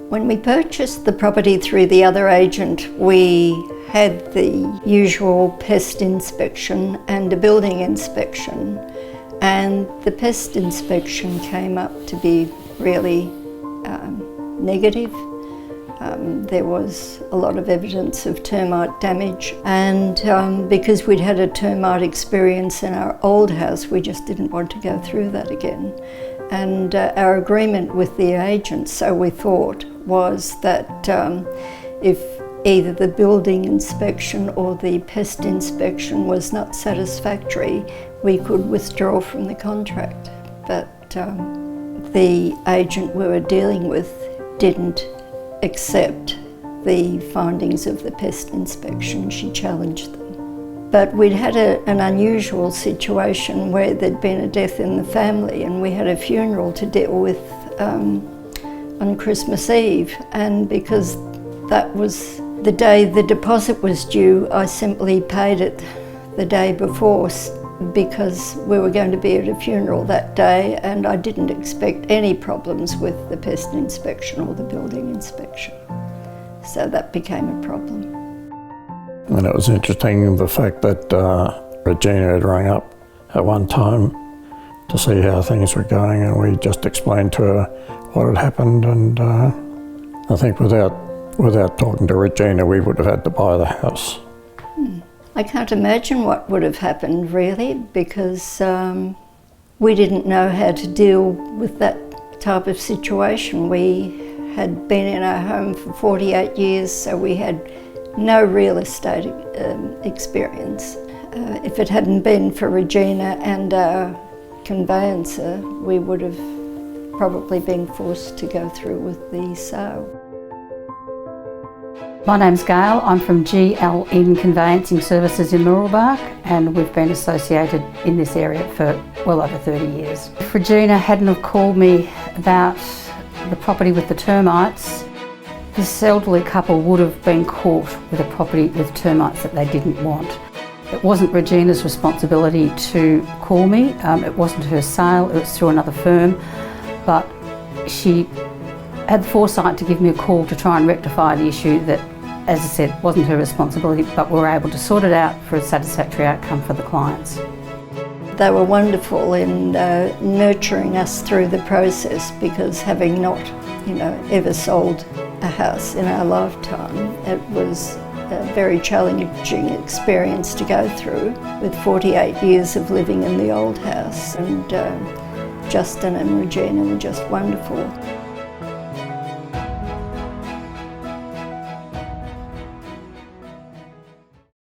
When we purchased the property through the other agent, we had the usual pest inspection and a building inspection. And the pest inspection came up to be really negative. There was a lot of evidence of termite damage, and because we'd had a termite experience in our old house, we just didn't want to go through that again. And our agreement with the agent, so we thought, was that if either the building inspection or the pest inspection was not satisfactory, we could withdraw from the contract. But the agent we were dealing with didn't accept the findings of the pest inspection. She challenged them. But we'd had an unusual situation where there'd been a death in the family, and we had a funeral to deal with on Christmas Eve. And because that was the day the deposit was due, I simply paid it the day before because we were going to be at a funeral that day, and I didn't expect any problems with the pest inspection or the building inspection. So that became a problem. And it was interesting the fact that Regina had rung up at one time to see how things were going, and we just explained to her what had happened, and I think without talking to Regina, we would have had to buy the house. I can't imagine what would have happened really, because we didn't know how to deal with that type of situation. We had been in our home for 48 years, so we had no real estate experience. If it hadn't been for Regina and our conveyancer, we would have probably been forced to go through with the sale. My name's Gail. I'm from GLN Conveyancing Services in Mooroolbark, and we've been associated in this area for well over 30 years. If Regina hadn't have called me about the property with the termites, this elderly couple would have been caught with a property with termites that they didn't want. It wasn't Regina's responsibility to call me. It wasn't her sale, it was through another firm, but she had the foresight to give me a call to try and rectify the issue that, as I said, wasn't her responsibility, but we were able to sort it out for a satisfactory outcome for the clients. They were wonderful in nurturing us through the process, because having not, ever sold a house in our lifetime, it was a very challenging experience to go through with 48 years of living in the old house, and Justin and Regina were just wonderful.